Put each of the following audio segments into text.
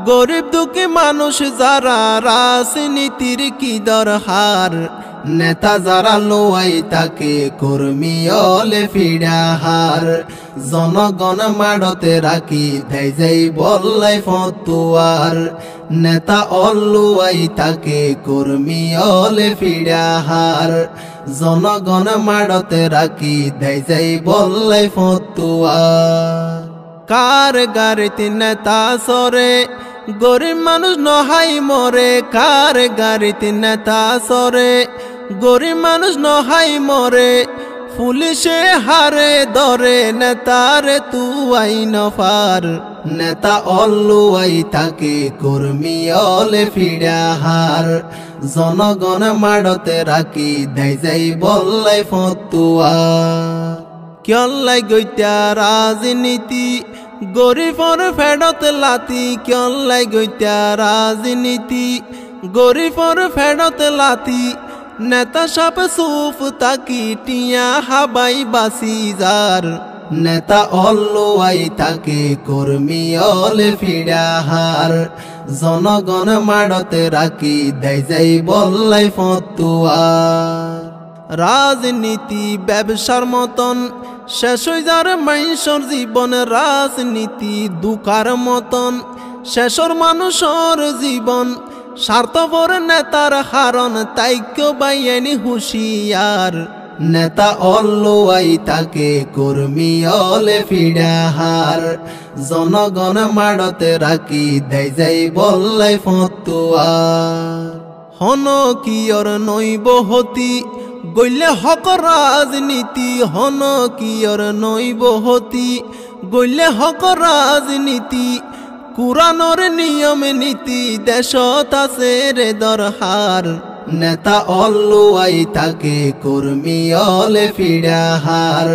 গরিব দুঃখী মানুষ যারা রাজনীতির কি দরকার, নেতা যারা লোয়াই তাকে কর্মী অলে ফিরাহার। জনগণ মাড়তে রাখি দেয় যাই বললাই ফতুয়ার, নেতা অলুয়াই তাকে কর্মী অলে ফিরাহার। জনগণ মাড়তে রাখি দেয় যাই বললাই ফতুয়ার। কার গাড়িতে নেতা সরে গরিব মানুষ নহাই মরে, কার গাড়িতে নেতা সরে গরিব মানুষ নহাই মরে। পুলিশে হারে ধরে নেতারে তুয়াই নফার, নেতা অলুয়াই তাকে কর্মী অলে ফিরাহার। জনগণ মাড়তে রাখি দেয় যাই বললাই ফতুয়ার। কিয়লাই গইতা রাজনীতি গরিবর ফেরত লাতি, কিয়লাই গইতা রাজনীতি গরিবর ফেরত লাতি। নেতা সাপ সুফ তাকি টিয়া হাবাই বাসি যার, নেতা অলুয়াই তাকে কর্মী অলে ফিরাহার। জনগণ মাড়তে রাখি দেয় যাই বললাই ফতুয়ার। রাজনীতি ব্যবসার মতন শেষ হয়ে যার মানুষের জীবন, রাজনীতি দুকার মতন শেষর মানুষের জীবন। স্বার্থপর নেতার হারণ তাইক্য বাইয়ানি হুশিয়ার, নেতা অলুয়াই তাকে কর্মী অলে ফিরাহার। জনগণ মাড়তে রাখি দেয় যাই বললাই ফতুয়ার। হন কিয়র নইব হতি গইলে হক রাজনীতি, হন কিয়র নইব হতি গইলে হক রাজনীতি। কুরআনের নিয়ম নীতি দেশত আছে রে দরহার, নেতা অলুয়াই তাকে কর্মী অলে ফিরাহার।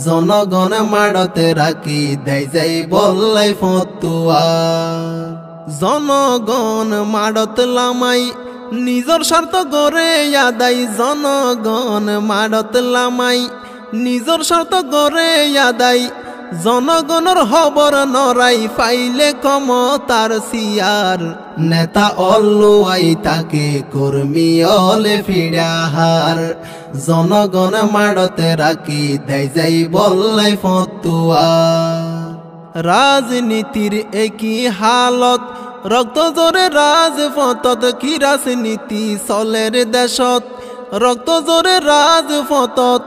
জনগণ মাড়তে রাখি দেয় যাই বললাই ফতুয়ার। জনগণ মাড়ত লামাই নিজর স্বার্থ গড়ে আদায়, জনগণ মাড়ত লামাই নিজর স্বার্থ গড়ে আদায়। জনগণের খবর নরাই পাইলে ক্ষমতার সিয়ার, নেতা অলুয়াই তাকে কর্মী অলে ফিরাহার। জনগণ মাড়তে রাখি দেয় যাই বললাই ফতুয়ার। রাজনীতির একই হালত রক্ত জোরে রাজপথত, কি রাজনীতি চলের দেশত রক্ত জোরে রাজপথত।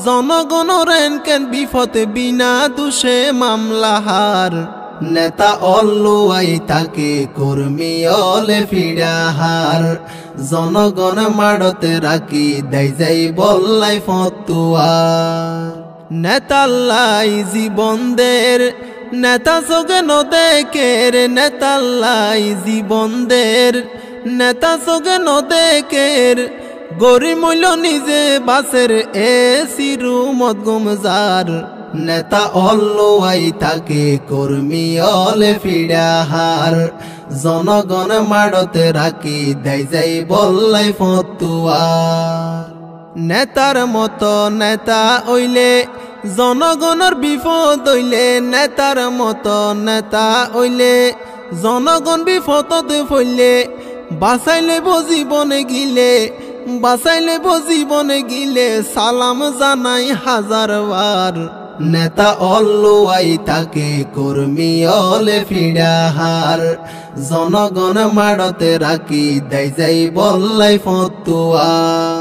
জনগণের এনকেন বিপদ বিনা দোষে মামলাহার, নেতা অলুয়াই তাকে কর্মী অলে ফিরাহার। জনগণ মাড়তে রাখি দেয় যাই বললাই ফতুয়ার। নেতাল্লাই জীবন দের নেতা চোখে নদেকের, নেতাল্লাই জীবন দের নেতা চোখে নদেকের। গরিব মূল্য নিজে বাসের এ সিরু মত গুমজার, নেতা অলুয়াই তাকে কর্মী অলে ফিরাহার। জনগণ মাড়তে রাখি দেয় যাই বললাই ফতুয়ার। নেতার মতো নেতা হইলে জনগণের বিপদ হইলে, নেতার মতো নেতা হইলে জনগণ বিপদে পড়লে। বাঁচাইলে জীবনে গিলে, বাঁচাইলে জীবনে গিলে সালাম জানাই হাজার বার। নেতা অলুয়াই তাকে কর্মী অলে ফিরাহার। জনগণ মাড়তে রাখি দেয় যাই বললাই ফতুয়ার।